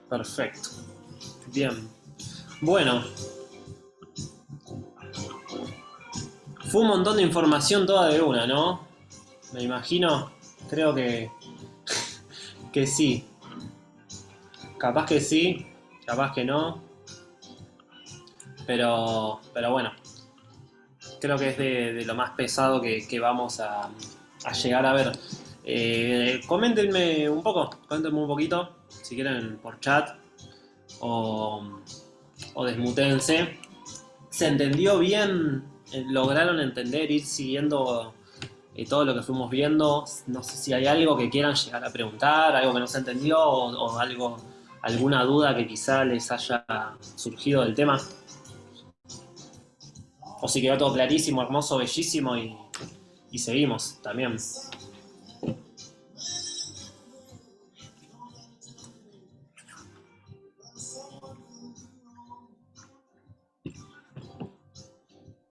Perfecto. Bien. Bueno, fue un montón de información toda de una, ¿no? Me imagino. Creo que sí. Capaz que sí, capaz que no. Pero bueno, creo que es de lo más pesado que vamos a llegar a ver. Coméntenme un poquito, si quieren por chat o, o desmutense. ¿Se entendió bien? ¿Lograron entender, ir siguiendo todo lo que fuimos viendo? No sé si hay algo que quieran llegar a preguntar, algo que no se entendió o algo, alguna duda que quizá les haya surgido del tema. O si quedó todo clarísimo, hermoso, bellísimo y seguimos también.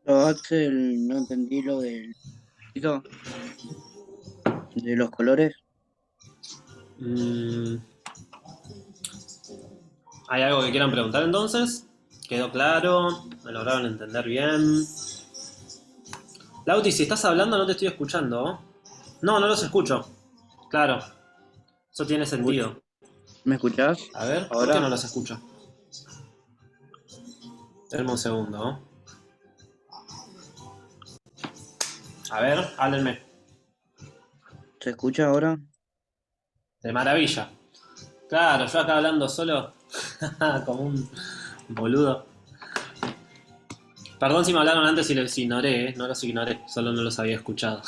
Yo, Axel, no entendí lo de los colores. Mm, ¿Hay algo que quieran preguntar entonces? ¿Quedó claro? ¿Me lograron entender bien? Lauti, si estás hablando no te estoy escuchando. No, no los escucho. Claro, eso tiene Escucho. sentido. ¿Me escuchás? A ver, ¿por qué Ahora no los escucho? Denme un segundo. A ver, háblenme. se escucha ahora. De maravilla. Claro, yo acá hablando solo como un boludo. Perdón si me hablaron antes y los ignoré, ¿eh? No los ignoré, solo no los había escuchado.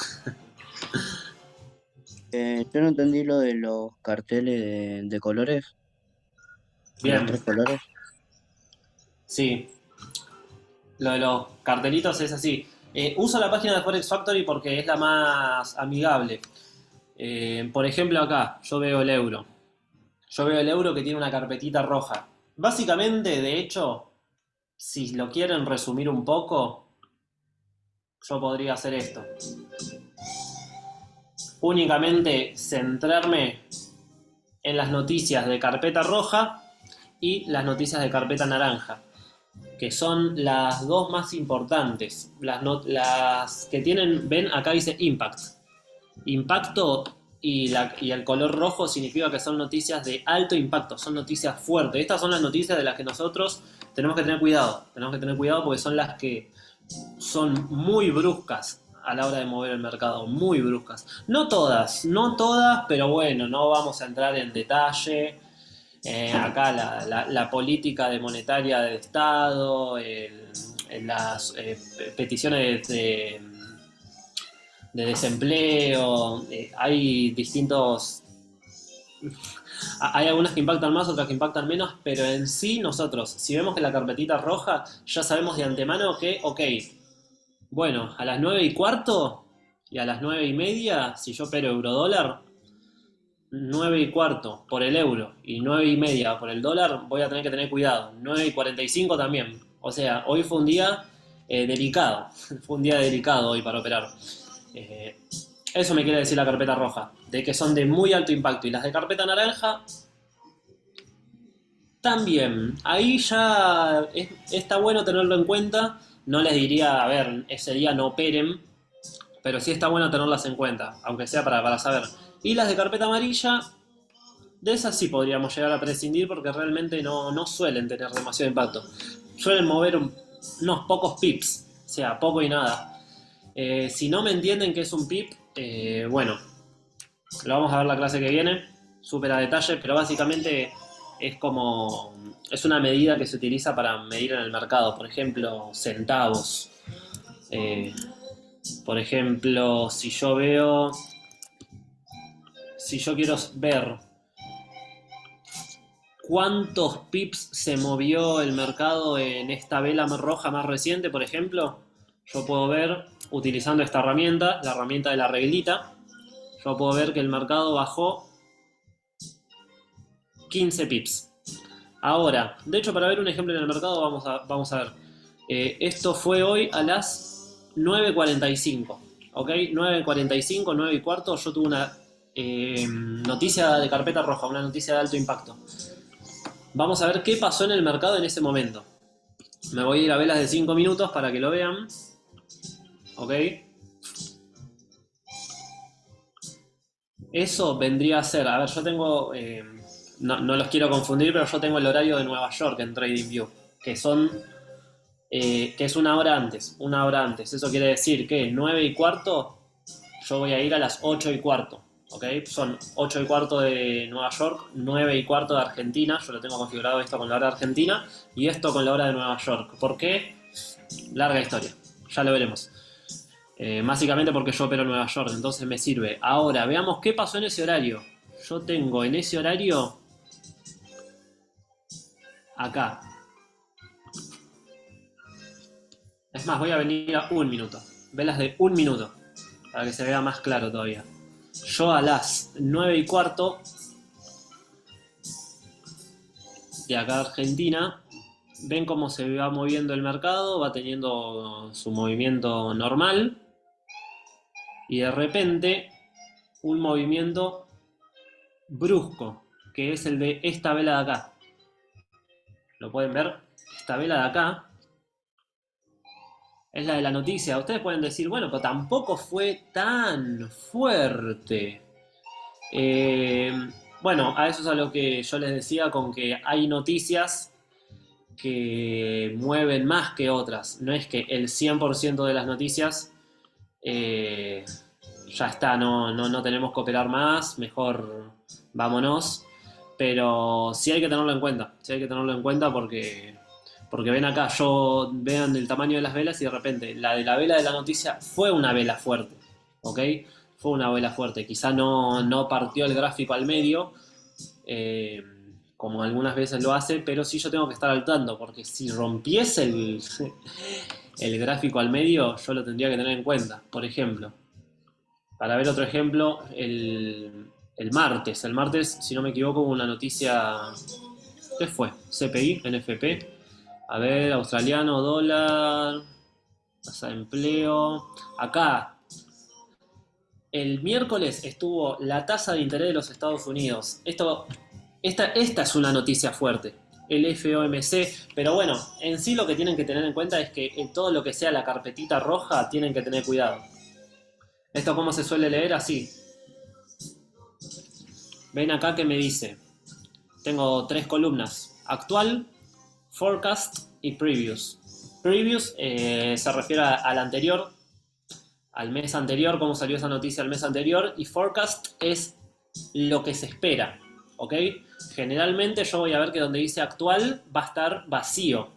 Yo no entendí lo de los carteles de colores, de los Bien, tres colores. sí. Lo de los cartelitos es así. Uso la página de Forex Factory porque es la más amigable. Por ejemplo, acá yo veo el euro. Yo veo el euro que tiene una carpetita roja. Básicamente, de hecho, si lo quieren resumir un poco, yo podría hacer esto. Únicamente centrarme en las noticias de carpeta roja y las noticias de carpeta naranja, que son las dos más importantes. Las que tienen, ven, acá dice impact. Impacto y el color rojo significa que son noticias de alto impacto, son noticias fuertes. Estas son las noticias de las que nosotros tenemos que tener cuidado. Tenemos que tener cuidado porque son las que son muy bruscas a la hora de mover el mercado, muy bruscas. No todas, pero bueno, no vamos a entrar en detalle. Acá la política de monetaria del Estado, las peticiones de desempleo, hay distintos... Hay algunas que impactan más, otras que impactan menos, pero en sí nosotros, si vemos que la carpetita roja, ya sabemos de antemano que, ok, bueno, a las 9:15 y a las 9:30, si yo opero eurodólar, 9:15 por el euro y 9:30 por el dólar, voy a tener que tener cuidado. 9:45 también. O sea, hoy fue un día delicado. Fue un día delicado hoy para operar. Eh, Eso me quiere decir la carpeta roja, de que son de muy alto impacto. Y las de carpeta naranja también. Ahí ya está bueno tenerlo en cuenta. No les diría, a ver, ese día no operen, pero sí está bueno tenerlas en cuenta, aunque sea para saber. Y las de carpeta amarilla, de esas sí podríamos llegar a prescindir porque realmente no suelen tener demasiado impacto. Suelen mover unos pocos pips, o sea, poco y nada. Si no me entienden qué es un pip, bueno, lo vamos a ver la clase que viene, súper a detalle, pero básicamente es una medida que se utiliza para medir en el mercado, por ejemplo, centavos. Eh, por ejemplo, si yo quiero ver cuántos pips se movió el mercado en esta vela roja más reciente, por ejemplo, yo puedo ver, utilizando esta herramienta, la herramienta de la reglita, yo puedo ver que el mercado bajó 15 pips. Ahora, de hecho, para ver un ejemplo en el mercado, vamos a ver. Esto fue hoy a las 9:45. ¿Ok? 9:45, 9:15. Yo tuve una noticia de carpeta roja, una noticia de alto impacto. Vamos a ver qué pasó en el mercado en ese momento. Me voy a ir a velas de 5 minutos para que lo vean. ¿Ok? Eso vendría a ser, a ver, yo tengo, no los quiero confundir, pero yo tengo el horario de Nueva York en TradingView, que son, que es una hora antes, una hora antes. Eso quiere decir que 9 y cuarto, yo voy a ir a las 8 y cuarto, ¿ok? Son 8 y cuarto de Nueva York, 9 y cuarto de Argentina. Yo lo tengo configurado esto con la hora de Argentina y esto con la hora de Nueva York. ¿Por qué? Larga historia, ya lo veremos. Básicamente porque yo opero en Nueva York, entonces me sirve. Ahora, veamos qué pasó en ese horario. Yo tengo en ese horario, acá. Es más, voy a venir a un minuto. Velas de un minuto, para que se vea más claro todavía. Yo a las 9 y cuarto de acá Argentina, ven cómo se va moviendo el mercado, va teniendo su movimiento normal. Y de repente, un movimiento brusco, que es el de esta vela de acá. Lo pueden ver, esta vela de acá es la de la noticia. Ustedes pueden decir, bueno, pero tampoco fue tan fuerte. Eh, bueno, a eso es a lo que yo les decía con que hay noticias que mueven más que otras. No es que el 100% de las noticias ya está, no tenemos que operar más, mejor vámonos. Pero sí hay que tenerlo en cuenta, sí hay que tenerlo en cuenta porque ven acá, vean el tamaño de las velas y de repente la de la vela de la noticia fue una vela fuerte, ¿ok? Fue una vela fuerte, quizá no partió el gráfico al medio, eh, como algunas veces lo hace, pero sí yo tengo que estar al tanto, porque si rompiese el gráfico al medio, yo lo tendría que tener en cuenta. Por ejemplo, para ver otro ejemplo, el martes. El martes, si no me equivoco, hubo una noticia. ¿Qué fue? CPI, NFP. A ver, australiano, dólar, tasa de empleo. Acá, el miércoles estuvo la tasa de interés de los Estados Unidos. Esta es una noticia fuerte. El FOMC, pero bueno, en sí lo que tienen que tener en cuenta es que en todo lo que sea la carpetita roja tienen que tener cuidado. Esto cómo se suele leer así. Ven acá que me dice, tengo 3 columnas, actual, forecast y previous. Previous se refiere al anterior, al mes anterior, cómo salió esa noticia el mes anterior, y forecast es lo que se espera, ¿ok? Generalmente yo voy a ver que donde dice actual va a estar vacío.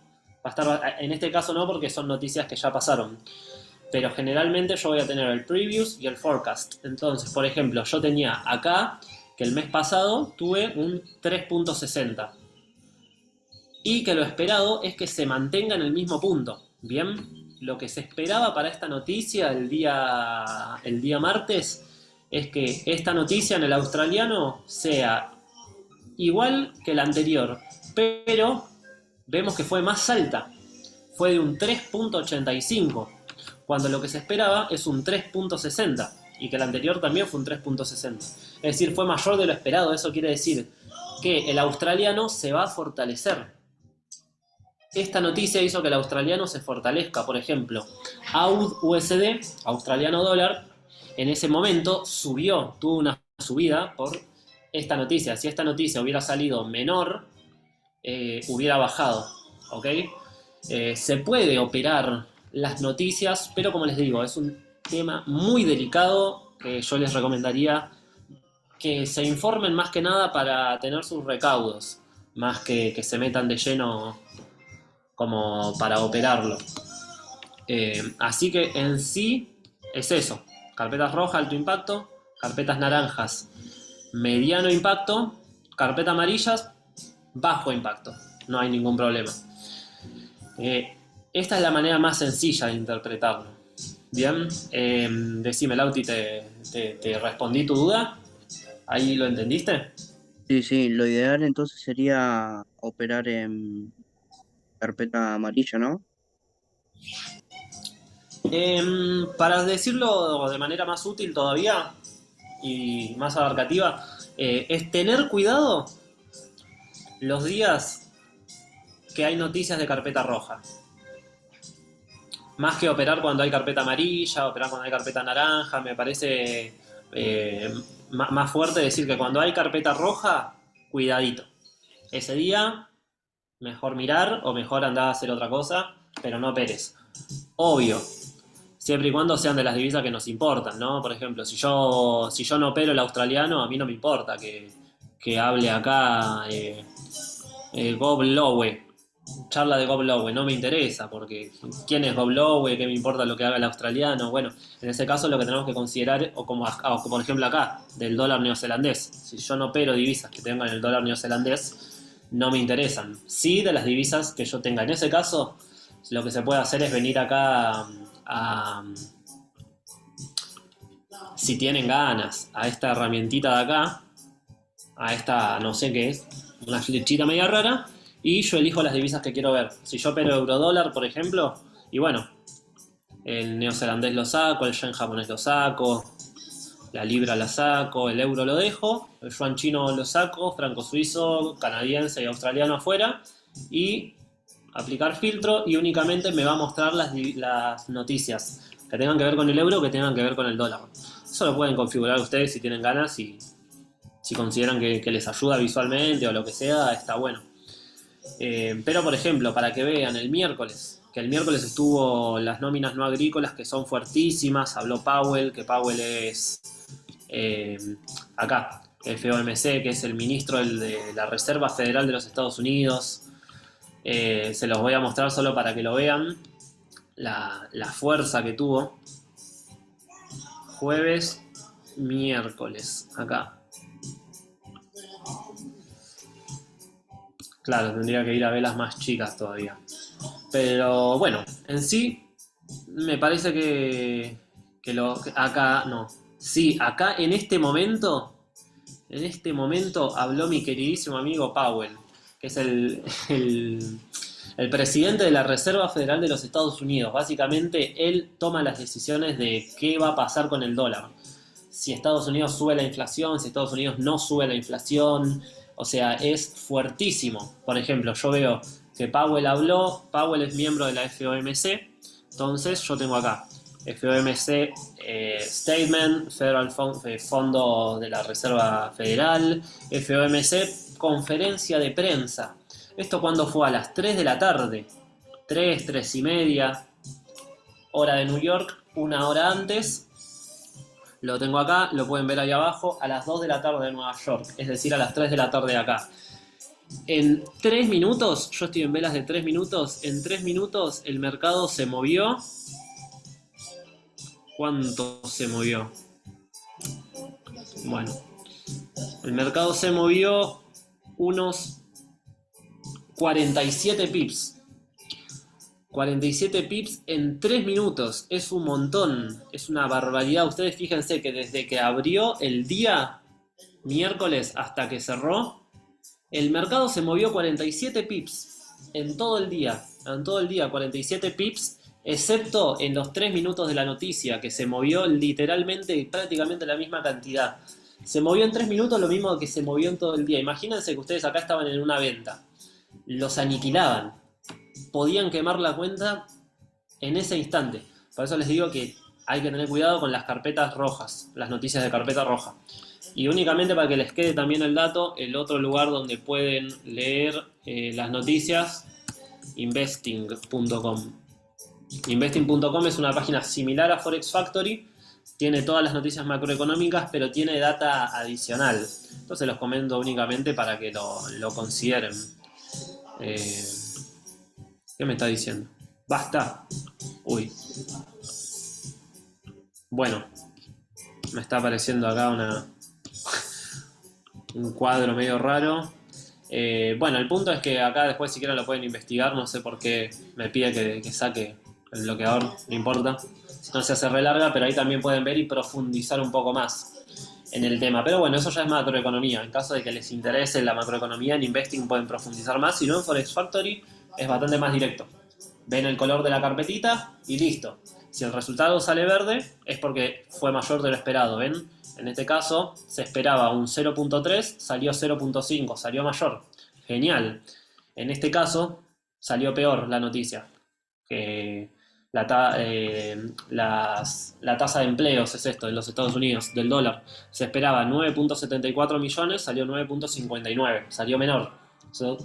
Va a estar, en este caso no, porque son noticias que ya pasaron. Pero generalmente yo voy a tener el previous y el forecast. Entonces, por ejemplo, yo tenía acá que el mes pasado tuve un 3.60 y que lo esperado es que se mantenga en el mismo punto. Bien, lo que se esperaba para esta noticia el día martes es que esta noticia en el australiano sea igual que la anterior, pero vemos que fue más alta, fue de un 3.85, cuando lo que se esperaba es un 3.60 y que el anterior también fue un 3.60. Es decir, fue mayor de lo esperado. Eso quiere decir que el australiano se va a fortalecer. Esta noticia hizo que el australiano se fortalezca. Por ejemplo, AUD-USD, australiano dólar, en ese momento subió, tuvo una subida por esta noticia. Si esta noticia hubiera salido menor, hubiera bajado, ¿ok? Se puede operar las noticias, pero como les digo, es un tema muy delicado que yo les recomendaría que se informen más que nada para tener sus recaudos, más que se metan de lleno como para operarlo. Así que en sí es eso: carpetas rojas, alto impacto; carpetas naranjas, mediano impacto; carpetas amarillas, bajo impacto. No hay ningún problema. Esta es la manera más sencilla de interpretarlo. Bien, decime, Lauti, ¿te respondí tu duda? ¿Ahí lo entendiste? Sí, sí, lo ideal entonces sería operar en carpeta amarilla, ¿no? Para decirlo de manera más útil todavía y más abarcativa, es tener cuidado los días que hay noticias de carpeta roja. Más que operar cuando hay carpeta amarilla, operar cuando hay carpeta naranja, me parece más fuerte decir que cuando hay carpeta roja, cuidadito. Ese día, mejor mirar o mejor andar a hacer otra cosa, pero no operes. Obvio, siempre y cuando sean de las divisas que nos importan, ¿no? Por ejemplo, si yo no opero el australiano, a mí no me importa que hable acá Bob Lowe, charla de Bob Lowe, no me interesa, porque ¿quién es Bob Lowe? ¿Qué me importa lo que haga el australiano? Bueno, en ese caso lo que tenemos que considerar, o como por ejemplo acá, del dólar neozelandés. Si yo no opero divisas que tengan el dólar neozelandés, no me interesan. Sí, de las divisas que yo tenga. En ese caso, lo que se puede hacer es venir acá si tienen ganas, a esta herramientita de acá, a esta, no sé qué es, una flechita media rara, y yo elijo las divisas que quiero ver. Si yo opero eurodólar, por ejemplo, y bueno, el neozelandés lo saco, el yen japonés lo saco, la libra la saco, el euro lo dejo, el yuan chino lo saco, franco suizo, canadiense y australiano afuera, y aplicar filtro, y únicamente me va a mostrar las noticias que tengan que ver con el euro, que tengan que ver con el dólar. Eso lo pueden configurar ustedes si tienen ganas y si consideran que les ayuda visualmente o lo que sea, está bueno. Pero por ejemplo, para que vean el miércoles, que el miércoles estuvo las nóminas no agrícolas que son fuertísimas, habló Powell, que Powell es acá, FOMC, que es el ministro de la Reserva Federal de los Estados Unidos. Se los voy a mostrar solo para que lo vean, la fuerza que tuvo. Jueves, miércoles, acá. Claro, tendría que ir a velas más chicas todavía. Pero bueno, en sí, me parece que acá, no. Sí, acá en este momento habló mi queridísimo amigo Powell, que es el presidente de la Reserva Federal de los Estados Unidos. Básicamente, él toma las decisiones de qué va a pasar con el dólar. Si Estados Unidos sube la inflación, si Estados Unidos no sube la inflación. O sea, es fuertísimo. Por ejemplo, yo veo que Powell habló, Powell es miembro de la FOMC, entonces yo tengo acá FOMC Statement, Federal Fondo de la Reserva Federal, FOMC Conferencia de Prensa. ¿Esto cuándo fue? A las 3 de la tarde, 3 y media, hora de New York, una hora antes. Lo tengo acá, lo pueden ver ahí abajo, a las 2 de la tarde de Nueva York, es decir, a las 3 de la tarde de acá. En 3 minutos, yo estoy en velas de 3 minutos, en 3 minutos el mercado se movió. ¿Cuánto se movió? Bueno, el mercado se movió unos 47 pips. 47 pips en 3 minutos, es un montón, es una barbaridad. Ustedes fíjense que desde que abrió el día miércoles hasta que cerró, el mercado se movió 47 pips en todo el día, 47 pips, excepto en los 3 minutos de la noticia, que se movió literalmente prácticamente la misma cantidad. Se movió en 3 minutos lo mismo que se movió en todo el día. Imagínense que ustedes acá estaban en una venta, los aniquilaban, podían quemar la cuenta en ese instante. Por eso les digo que hay que tener cuidado con las carpetas rojas, las noticias de carpeta roja. Y únicamente para que les quede también el dato, el otro lugar donde pueden leer las noticias, investing.com. Investing.com es una página similar a Forex Factory, tiene todas las noticias macroeconómicas, pero tiene data adicional. Entonces los comento únicamente para que lo consideren. ¿Qué me está diciendo? ¡Basta! Uy. Bueno, me está apareciendo acá un cuadro medio raro. Bueno, el punto es que acá después si quieren lo pueden investigar. No sé por qué me pide que saque el bloqueador, no importa. Si no se hace re larga, pero ahí también pueden ver y profundizar un poco más en el tema. Pero bueno, eso ya es macroeconomía. En caso de que les interese la macroeconomía, en Investing pueden profundizar más. Si no, en Forex Factory es bastante más directo. Ven el color de la carpetita y listo. Si el resultado sale verde, es porque fue mayor de lo esperado. ¿Ven? En este caso, se esperaba un 0.3, salió 0.5, salió mayor. Genial. En este caso salió peor la noticia, que la tasa de empleos es esto, en los Estados Unidos, del dólar. Se esperaba 9.74 millones, salió 9.59, salió menor. Eso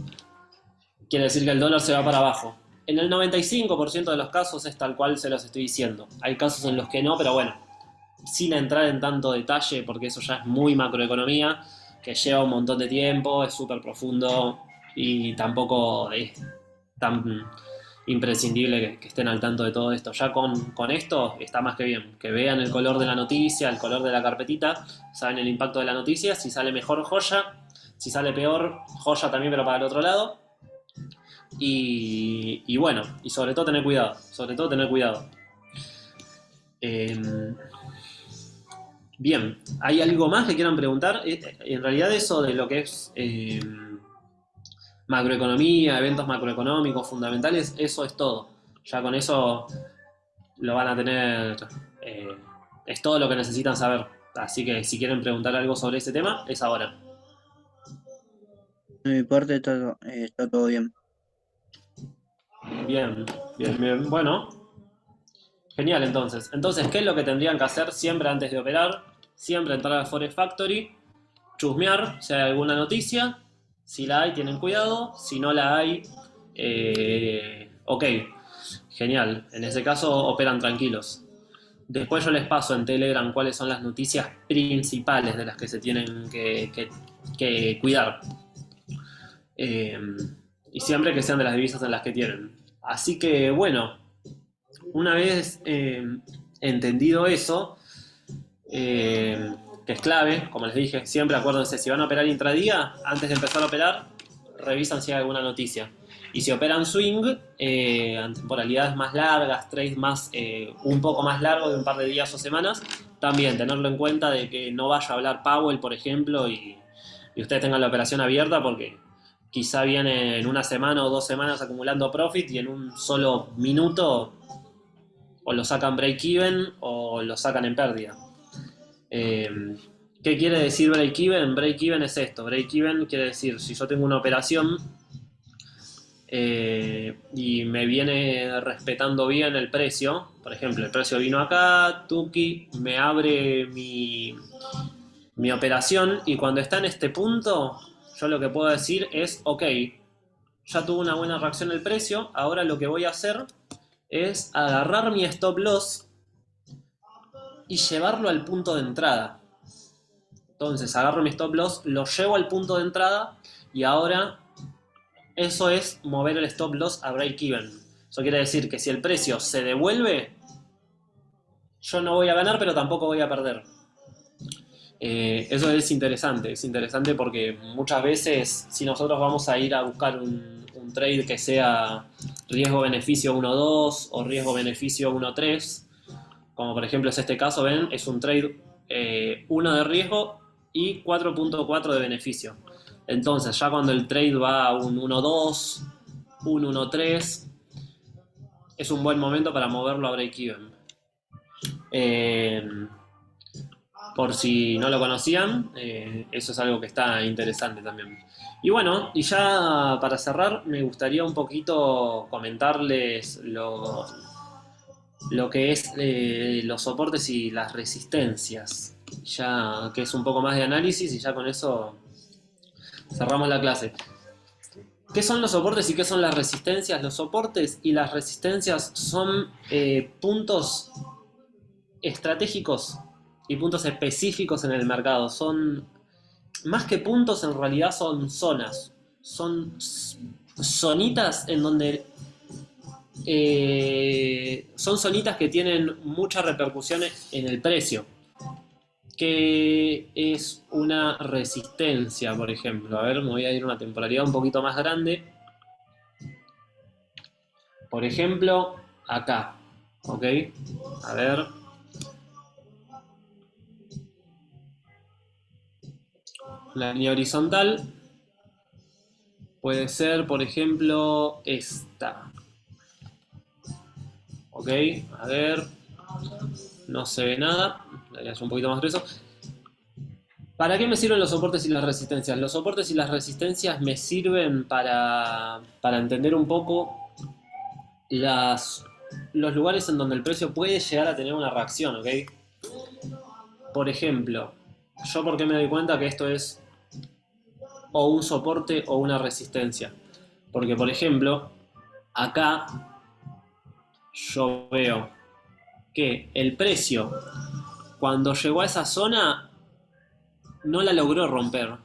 quiere decir que el dólar se va para abajo. En el 95% de los casos es tal cual se los estoy diciendo. Hay casos en los que no, pero bueno, sin entrar en tanto detalle, porque eso ya es muy macroeconomía, que lleva un montón de tiempo, es súper profundo y tampoco es tan imprescindible que estén al tanto de todo esto. Ya con esto está más que bien. Que vean el color de la noticia, el color de la carpetita, saben el impacto de la noticia, si sale mejor, joya, si sale peor, joya también, pero para el otro lado. Y bueno, y sobre todo tener cuidado, sobre todo tener cuidado. Bien, ¿hay algo más que quieran preguntar? En realidad eso de lo que es macroeconomía, eventos macroeconómicos fundamentales, eso es todo. Ya con eso lo van a tener, eh, es todo lo que necesitan saber. Así que si quieren preguntar algo sobre ese tema, es ahora. De mi parte está todo bien. Bien, bien, bien. Bueno, genial entonces. Entonces, ¿qué es lo que tendrían que hacer siempre antes de operar? Siempre entrar a Forex Factory, chusmear si hay alguna noticia. Si la hay, tienen cuidado. Si no la hay, ok, genial. En ese caso, operan tranquilos. Después yo les paso en Telegram cuáles son las noticias principales de las que se tienen que cuidar. Eh, y siempre que sean de las divisas en las que tienen. Así que bueno, una vez entendido eso, que es clave, como les dije, siempre acuérdense, si van a operar intradía, antes de empezar a operar, revisan si hay alguna noticia. Y si operan swing, temporalidades más largas, trades más, un poco más largos de un par de días o semanas, también tenerlo en cuenta de que no vaya a hablar Powell, por ejemplo, y ustedes tengan la operación abierta porque quizá viene en una semana o 2 semanas acumulando profit y en un solo minuto o lo sacan break-even o lo sacan en pérdida. Eh, ¿Qué quiere decir break-even? Break-even es esto. Break-even quiere decir, si yo tengo una operación y me viene respetando bien el precio, por ejemplo, el precio vino acá, Tuki me abre mi operación y cuando está en este punto, yo lo que puedo decir es, ok, ya tuvo una buena reacción el precio, ahora lo que voy a hacer es agarrar mi stop loss y llevarlo al punto de entrada. Entonces agarro mi stop loss, lo llevo al punto de entrada y ahora eso es mover el stop loss a break even. Eso quiere decir que si el precio se devuelve, yo no voy a ganar, pero tampoco voy a perder. Eso es interesante porque muchas veces si nosotros vamos a ir a buscar un trade que sea riesgo-beneficio 1.2 o riesgo-beneficio 1.3, como por ejemplo es este caso, ven, es un trade 1 de riesgo y 4.4 de beneficio. Entonces ya cuando el trade va a un 1.2, un 1.3, es un buen momento para moverlo a break-even. Por si no lo conocían, eso es algo que está interesante también. Y bueno, y ya para cerrar, me gustaría un poquito comentarles lo que es los soportes y las resistencias, ya que es un poco más de análisis y ya con eso cerramos la clase. ¿Qué son los soportes y qué son las resistencias? Los soportes y las resistencias son puntos estratégicos y puntos específicos en el mercado. Son más que puntos, en realidad son zonas. Son zonitas en donde son zonitas que tienen mucha repercusión en el precio. ¿Qué es una resistencia, por ejemplo? A ver, me voy a ir a una temporalidad un poquito más grande. Por ejemplo, acá. ¿Ok? A ver. La línea horizontal puede ser, por ejemplo, esta. ¿Ok? A ver. No se ve nada. La voy a hacer un poquito más grueso. ¿Para qué me sirven los soportes y las resistencias? Los soportes y las resistencias me sirven para entender un poco las, los lugares en donde el precio puede llegar a tener una reacción, ¿ok? Por ejemplo, ¿yo por qué me doy cuenta que esto es o un soporte o una resistencia? Porque, por ejemplo, acá yo veo que el precio, cuando llegó a esa zona, no la logró romper.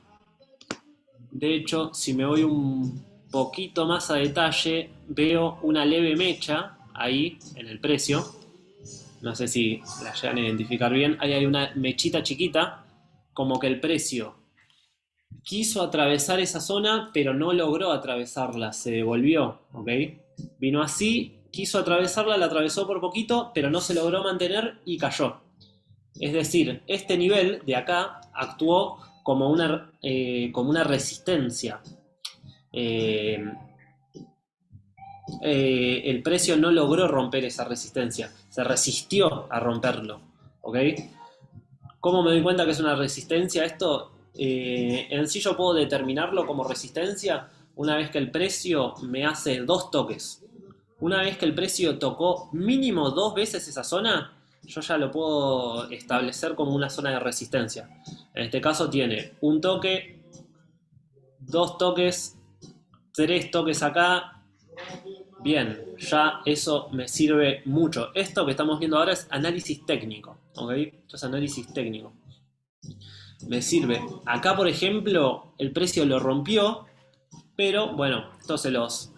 De hecho, si me voy un poquito más a detalle, veo una leve mecha ahí en el precio. No sé si la llegan a identificar bien. Ahí hay una mechita chiquita, como que el precio quiso atravesar esa zona, pero no logró atravesarla, se devolvió, ¿ok? Vino así, quiso atravesarla, la atravesó por poquito, pero no se logró mantener y cayó. Es decir, este nivel de acá actuó como una resistencia. Eh, el precio no logró romper esa resistencia, se resistió a romperlo, ¿ok? ¿Cómo me doy cuenta que es una resistencia esto? En sí yo puedo determinarlo como resistencia una vez que el precio me hace dos toques. Una vez que el precio tocó mínimo dos veces esa zona, yo ya lo puedo establecer como una zona de resistencia. En este caso tiene un toque, dos toques, tres toques acá. Bien, ya eso me sirve mucho. Esto que estamos viendo ahora es análisis técnico, ¿ok? Esto es análisis técnico. Me sirve. Acá, por ejemplo, el precio lo rompió, pero bueno, esto se los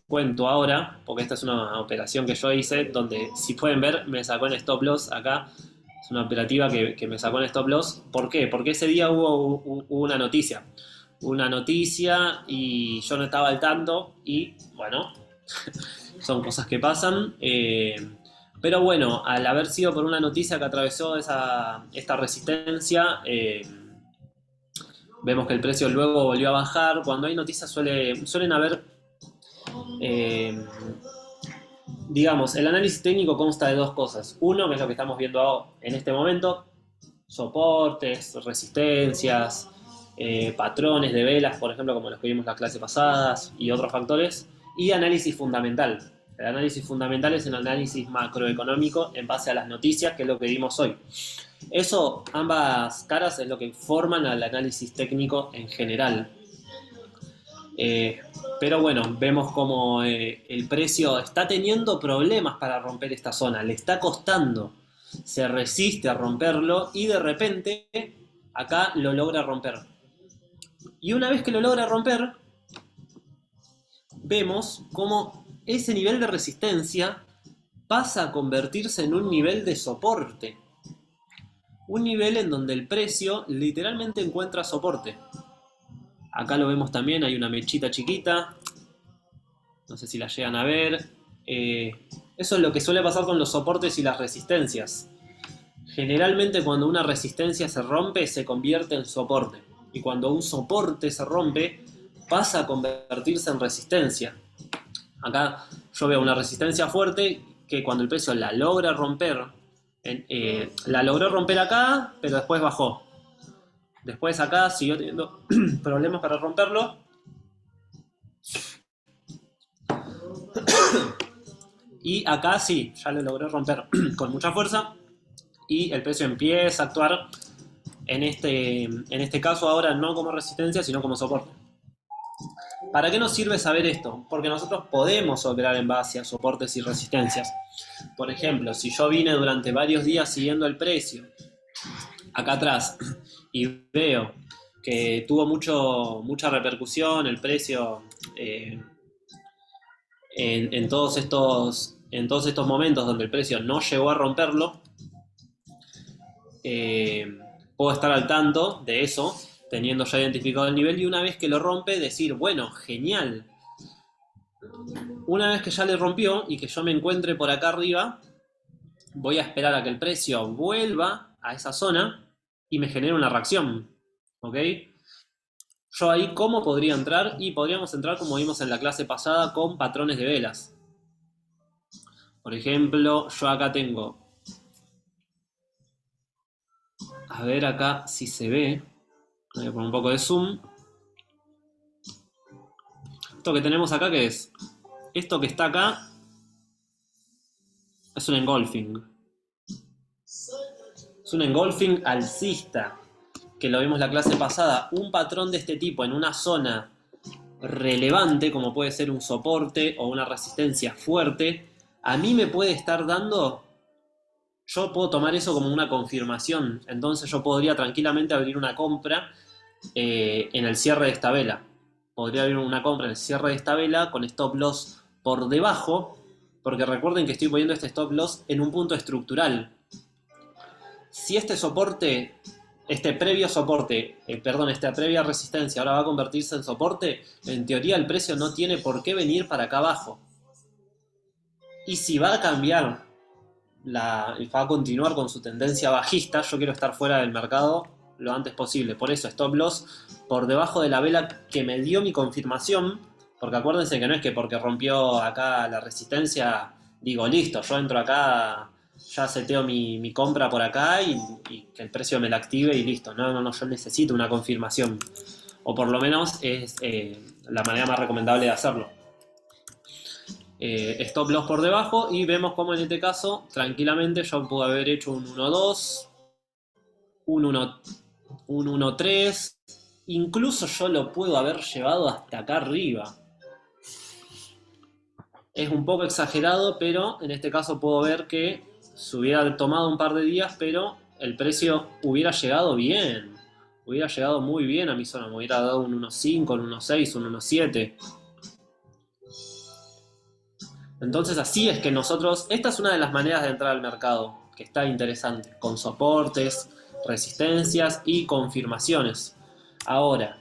cuento ahora, porque esta es una operación que yo hice, donde si pueden ver, me sacó en stop loss acá. Es una operativa que me sacó en stop loss. ¿Por qué? Porque ese día hubo una noticia. Una noticia y yo no estaba al tanto y bueno, son cosas que pasan. Pero bueno, al haber sido por una noticia que atravesó esta resistencia, vemos que el precio luego volvió a bajar. Cuando hay noticias suelen haber, eh, digamos, el análisis técnico consta de dos cosas. Uno, que es lo que estamos viendo en este momento, soportes, resistencias, patrones de velas, por ejemplo, como los que vimos en las clases pasadas, y otros factores, y análisis fundamental. El análisis fundamental es el análisis macroeconómico en base a las noticias, que es lo que vimos hoy. Eso, ambas caras, es lo que forman al análisis técnico en general. Eh, pero bueno, vemos como el precio está teniendo problemas para romper esta zona, le está costando, se resiste a romperlo y de repente acá lo logra romper. Y una vez que lo logra romper, vemos cómo ese nivel de resistencia pasa a convertirse en un nivel de soporte. Un nivel en donde el precio literalmente encuentra soporte. Acá lo vemos también, hay una mechita chiquita, no sé si la llegan a ver. Eh, Eso es lo que suele pasar con los soportes y las resistencias. Generalmente cuando una resistencia se rompe, se convierte en soporte. Y cuando un soporte se rompe, pasa a convertirse en resistencia. Acá yo veo una resistencia fuerte que cuando el precio la logra romper, la logró romper acá, pero después bajó. Después acá siguió teniendo problemas para romperlo. Y acá sí, ya lo logró romper con mucha fuerza. Y el precio empieza a actuar en este caso ahora no como resistencia, sino como soporte. ¿Para qué nos sirve saber esto? Porque nosotros podemos operar en base a soportes y resistencias. Por ejemplo, si yo vine durante varios días siguiendo el precio, acá atrás, y veo que tuvo mucha repercusión el precio eh, en todos estos momentos donde el precio no llegó a romperlo, eh, puedo estar al tanto de eso, teniendo ya identificado el nivel, y una vez que lo rompe, decir, bueno, genial. Una vez que ya le rompió y que yo me encuentre por acá arriba, voy a esperar a que el precio vuelva a esa zona y me genere una reacción. ¿Ok? Yo ahí, ¿cómo podría entrar? Y podríamos entrar, como vimos en la clase pasada, con patrones de velas. Por ejemplo, yo acá tengo, a ver acá si se ve. Voy a poner un poco de zoom. Esto que tenemos acá, ¿qué es? Esto que está acá es un engulfing. Es un engulfing alcista, que lo vimos la clase pasada. Un patrón de este tipo en una zona relevante, como puede ser un soporte o una resistencia fuerte, a mí me puede estar dando, yo puedo tomar eso como una confirmación, entonces yo podría tranquilamente abrir una compra en el cierre de esta vela. Podría abrir una compra en el cierre de esta vela con stop loss por debajo, porque recuerden que estoy poniendo este stop loss en un punto estructural. Si este soporte, este previo soporte, esta previa resistencia ahora va a convertirse en soporte, en teoría el precio no tiene por qué venir para acá abajo. Y si va a cambiar, va a continuar con su tendencia bajista, yo quiero estar fuera del mercado lo antes posible. Por eso stop loss por debajo de la vela que me dio mi confirmación, porque acuérdense que no es que porque rompió acá la resistencia, digo, listo, yo entro acá, ya seteo mi compra por acá y que el precio me la active y listo. No, yo necesito una confirmación. O por lo menos es la manera más recomendable de hacerlo. Stop loss por debajo y vemos como en este caso tranquilamente yo puedo haber hecho un 1-2, un 1-3, incluso yo lo puedo haber llevado hasta acá arriba. Es un poco exagerado, pero en este caso puedo ver que se hubiera tomado un par de días, pero el precio hubiera llegado bien. Hubiera llegado muy bien a mi zona, me hubiera dado un 1.5, un 1.6, un 1.7. Entonces así es que nosotros, esta es una de las maneras de entrar al mercado, que está interesante, con soportes, resistencias y confirmaciones. Ahora,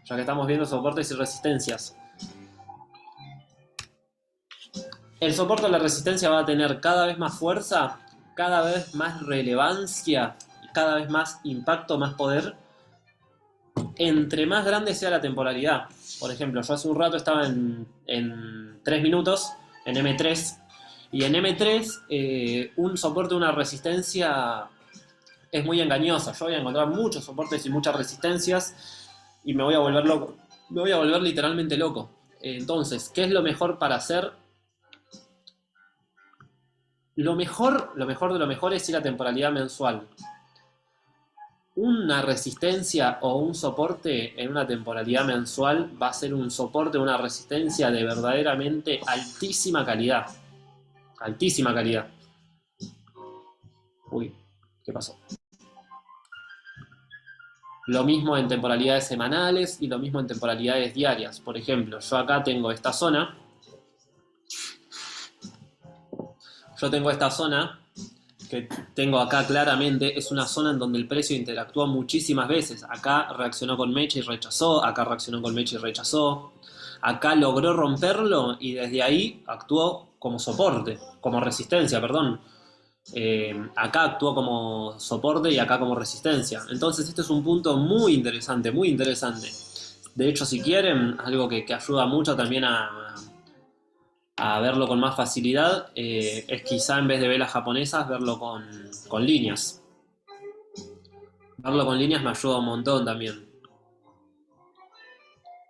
ya que estamos viendo soportes y resistencias, el soporte o la resistencia va a tener cada vez más fuerza, cada vez más relevancia, cada vez más impacto, más poder, entre más grande sea la temporalidad. Por ejemplo, yo hace un rato estaba en 3 minutos, en M3, y en M3 un soporte o una resistencia es muy engañosa. Yo voy a encontrar muchos soportes y muchas resistencias y me voy a volver loco. Me voy a volver literalmente loco. Entonces, ¿qué es lo mejor para hacer? Lo mejor de lo mejor es ir a temporalidad mensual. Una resistencia o un soporte en una temporalidad mensual va a ser un soporte o una resistencia de verdaderamente altísima calidad. Altísima calidad. Uy, ¿qué pasó? Lo mismo en temporalidades semanales y lo mismo en temporalidades diarias. Por ejemplo, yo acá tengo esta zona. Yo tengo esta zona que tengo acá claramente, es una zona en donde el precio interactúa muchísimas veces. Acá reaccionó con mecha y rechazó, acá reaccionó con mecha y rechazó. Acá logró romperlo y desde ahí actuó como soporte, como resistencia, perdón. Acá actuó como soporte y acá como resistencia. Entonces este es un punto muy interesante, muy interesante. De hecho, si quieren, algo que ayuda mucho también a verlo con más facilidad es quizá en vez de velas japonesas verlo con líneas. Verlo con líneas me ayuda un montón también.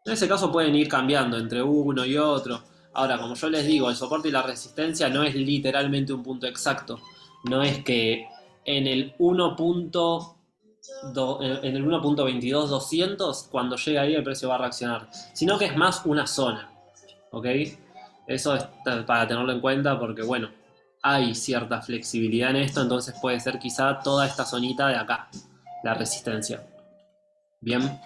En ese caso pueden ir cambiando entre uno y otro. Ahora, como yo les digo, el soporte y la resistencia no es literalmente un punto exacto. No es que en el 1.22.200, cuando llegue ahí el precio va a reaccionar. Sino que es más una zona. ¿Ok? Eso es para tenerlo en cuenta porque, bueno, hay cierta flexibilidad en esto, entonces puede ser quizá toda esta zonita de acá, la resistencia. Bien,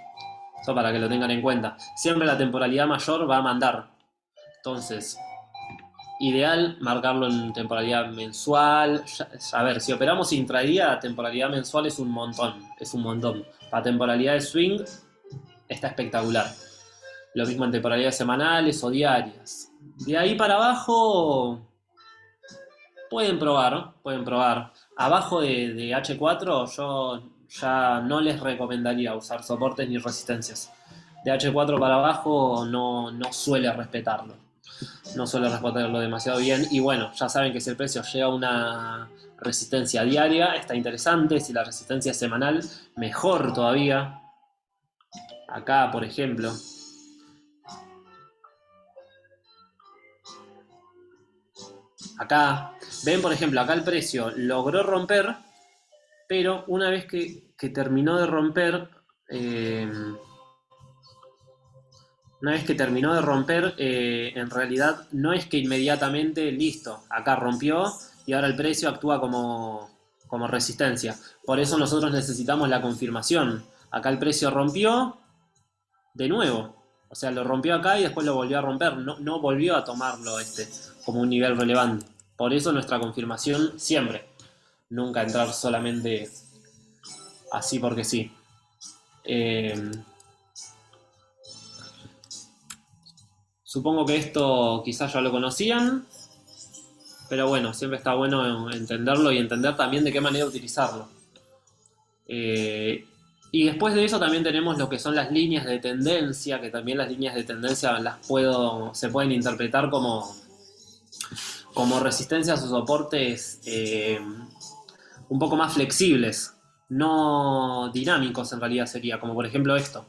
eso para que lo tengan en cuenta. Siempre la temporalidad mayor va a mandar. Entonces, ideal marcarlo en temporalidad mensual. A ver, si operamos intradía, temporalidad mensual es un montón. Es un montón. Para temporalidad de swing está espectacular. Lo mismo en temporalidades semanales o diarias. De ahí para abajo pueden probar, pueden probar. Abajo de H4 yo ya no les recomendaría usar soportes ni resistencias. De H4 para abajo no suele respetarlo. No suele respetarlo demasiado bien. Y bueno, ya saben que si el precio llega a una resistencia diaria, está interesante. Si la resistencia es semanal, mejor todavía. Acá, por ejemplo, acá, ven, por ejemplo, acá el precio logró romper, pero una vez que terminó de romper, eh, en realidad no es que inmediatamente, listo, acá rompió y ahora el precio actúa como resistencia. Por eso nosotros necesitamos la confirmación. Acá el precio rompió de nuevo. O sea, lo rompió acá y después lo volvió a romper. No, no volvió a tomarlo como un nivel relevante. Por eso nuestra confirmación siempre. Nunca entrar solamente así porque sí. Eh, Supongo que esto quizás ya lo conocían, pero bueno, siempre está bueno entenderlo y entender también de qué manera utilizarlo. Eh, y después de eso también tenemos lo que son las líneas de tendencia, que también las líneas de tendencia se pueden interpretar como resistencias o soportes un poco más flexibles, no dinámicos en realidad sería, como por ejemplo esto.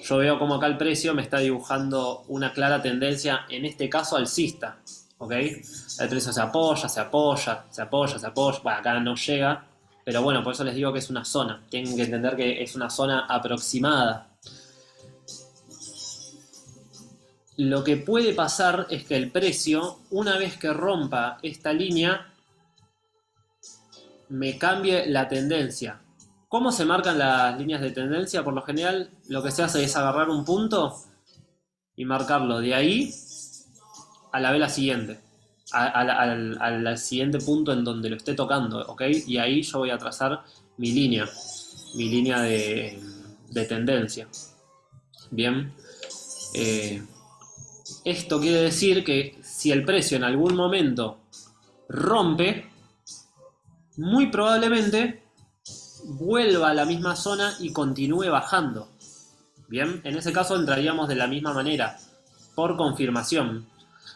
Yo veo como acá el precio me está dibujando una clara tendencia, en este caso alcista, ¿ok? El precio se apoya, se apoya, se apoya, se apoya, bueno, acá no llega, pero bueno, por eso les digo que es una zona, tienen que entender que es una zona aproximada. Lo que puede pasar es que el precio, una vez que rompa esta línea, me cambie la tendencia. ¿Cómo se marcan las líneas de tendencia? Por lo general, lo que se hace es agarrar un punto y marcarlo de ahí a la vela siguiente, al siguiente punto en donde lo esté tocando, ¿ok? Y ahí yo voy a trazar mi línea de tendencia. Bien. Eh, Esto quiere decir que si el precio en algún momento rompe, muy probablemente vuelva a la misma zona y continúe bajando. Bien, en ese caso entraríamos de la misma manera, por confirmación.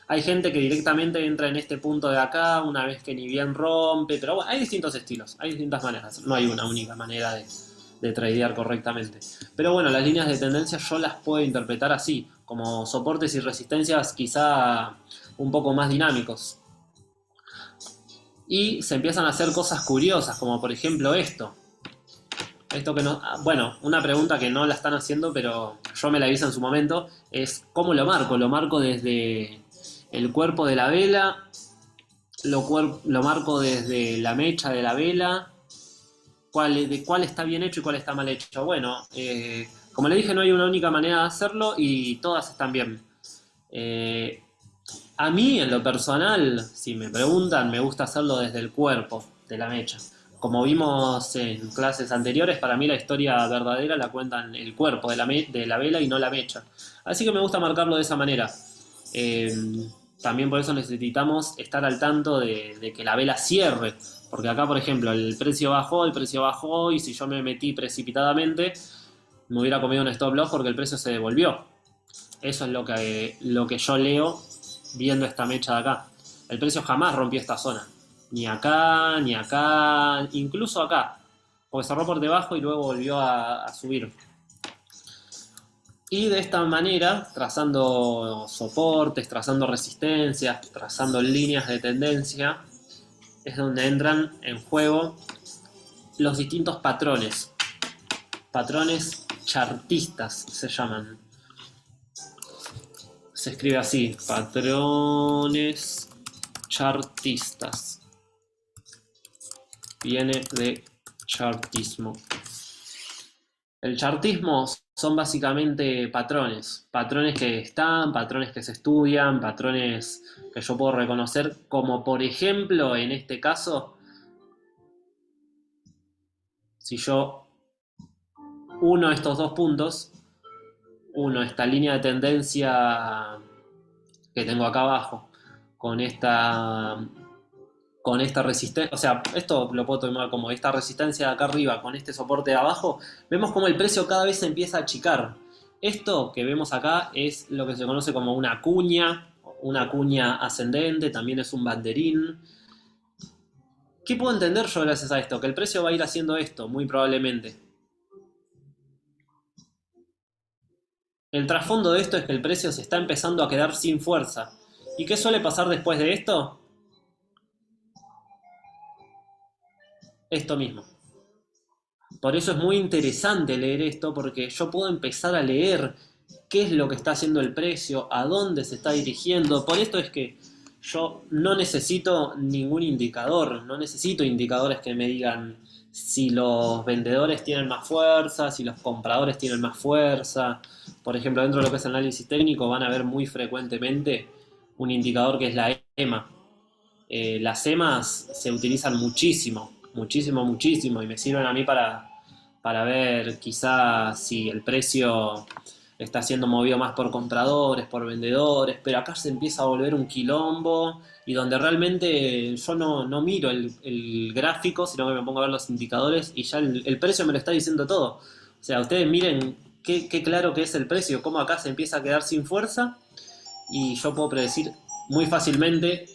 Hay gente que directamente entra en este punto de acá una vez que ni bien rompe, pero bueno, hay distintos estilos, hay distintas maneras, no hay una única manera de tradear correctamente. Pero bueno, las líneas de tendencia yo las puedo interpretar así, como soportes y resistencias quizá un poco más dinámicos. Y se empiezan a hacer cosas curiosas, como por ejemplo esto. Esto que no, bueno, una pregunta que no la están haciendo, pero yo me la hice en su momento, es ¿cómo lo marco? Lo marco desde el cuerpo de la vela, lo marco desde la mecha de la vela, cuál está bien hecho y cuál está mal hecho. Bueno, como le dije, no hay una única manera de hacerlo y todas están bien. Eh, a mí, en lo personal, si me preguntan, me gusta hacerlo desde el cuerpo de la mecha. Como vimos en clases anteriores, para mí la historia verdadera la cuentan el cuerpo de la vela y no la mecha. Así que me gusta marcarlo de esa manera. Eh, También por eso necesitamos estar al tanto de que la vela cierre. Porque acá, por ejemplo, el precio bajó y si yo me metí precipitadamente, me hubiera comido un stop loss porque el precio se devolvió. Eso es lo que yo leo viendo esta mecha de acá. El precio jamás rompió esta zona. Ni acá, incluso acá. Porque cerró por debajo y luego volvió a subir. Y de esta manera, trazando soportes, trazando resistencias, trazando líneas de tendencia, es donde entran en juego los distintos patrones. Patrones chartistas se llaman. Se escribe así, patrones chartistas. Viene de chartismo. El chartismo son básicamente patrones, patrones que están, patrones que se estudian, patrones que yo puedo reconocer, como por ejemplo, en este caso, si yo uno estos dos puntos, uno esta línea de tendencia que tengo acá abajo, con esta resistencia, o sea, esto lo puedo tomar como esta resistencia de acá arriba con este soporte de abajo, vemos como el precio cada vez se empieza a achicar. Esto que vemos acá es lo que se conoce como una cuña ascendente, también es un banderín. ¿Qué puedo entender yo gracias a esto? Que el precio va a ir haciendo esto, muy probablemente. El trasfondo de esto es que el precio se está empezando a quedar sin fuerza. ¿Y qué suele pasar después de esto? Esto mismo. Por eso es muy interesante leer esto, porque yo puedo empezar a leer qué es lo que está haciendo el precio, a dónde se está dirigiendo. Por esto es que yo no necesito ningún indicador, no necesito indicadores que me digan si los vendedores tienen más fuerza, si los compradores tienen más fuerza. Por ejemplo, dentro de lo que es análisis técnico van a ver muy frecuentemente un indicador que es la EMA. Las EMAs se utilizan muchísimo, muchísimo, muchísimo y me sirven a mí para ver quizás si el precio está siendo movido más por compradores, por vendedores, pero acá se empieza a volver un quilombo y donde realmente yo no miro el gráfico, sino que me pongo a ver los indicadores y ya el precio me lo está diciendo todo. O sea, ustedes miren qué claro que es el precio, cómo acá se empieza a quedar sin fuerza y yo puedo predecir muy fácilmente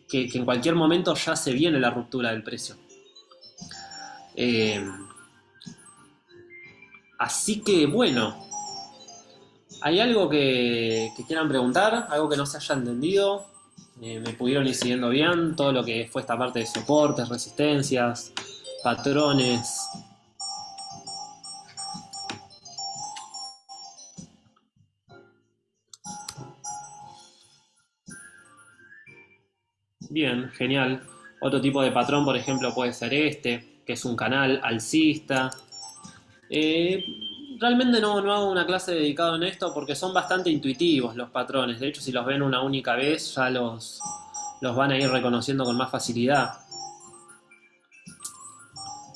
que en cualquier momento ya se viene la ruptura del precio. Eh, Así que bueno, ¿hay algo que quieran preguntar? ¿Algo que no se haya entendido? ¿Me pudieron ir siguiendo bien? Todo lo que fue esta parte de soportes, resistencias, patrones. Bien, genial. Otro tipo de patrón, por ejemplo, puede ser este, que es un canal alcista. Eh, Realmente no hago una clase dedicada en esto porque son bastante intuitivos los patrones. De hecho, si los ven una única vez, ya los van a ir reconociendo con más facilidad.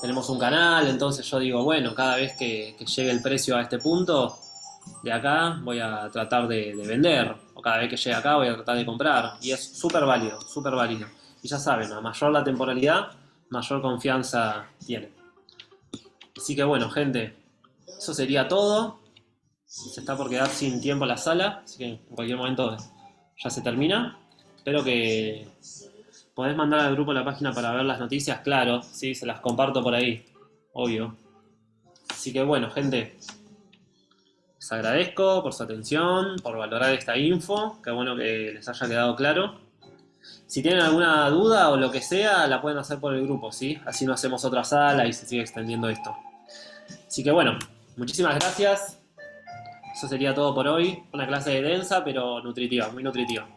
Tenemos un canal, entonces yo digo, bueno, cada vez que llegue el precio a este punto, de acá voy a tratar de vender. O cada vez que llegue acá voy a tratar de comprar. Y es súper válido, súper válido. Y ya saben, a mayor la temporalidad, mayor confianza tiene. Así que bueno, gente, eso sería todo. Se está por quedar sin tiempo la sala, así que en cualquier momento ya se termina. Espero que podés mandar al grupo la página para ver las noticias, claro, sí, se las comparto por ahí, obvio. Así que bueno, gente, les agradezco por su atención, por valorar esta info, qué bueno que les haya quedado claro. Si tienen alguna duda o lo que sea, la pueden hacer por el grupo, ¿sí? Así no hacemos otra sala y se sigue extendiendo esto. Así que bueno, muchísimas gracias. Eso sería todo por hoy. Una clase densa, pero nutritiva, muy nutritiva.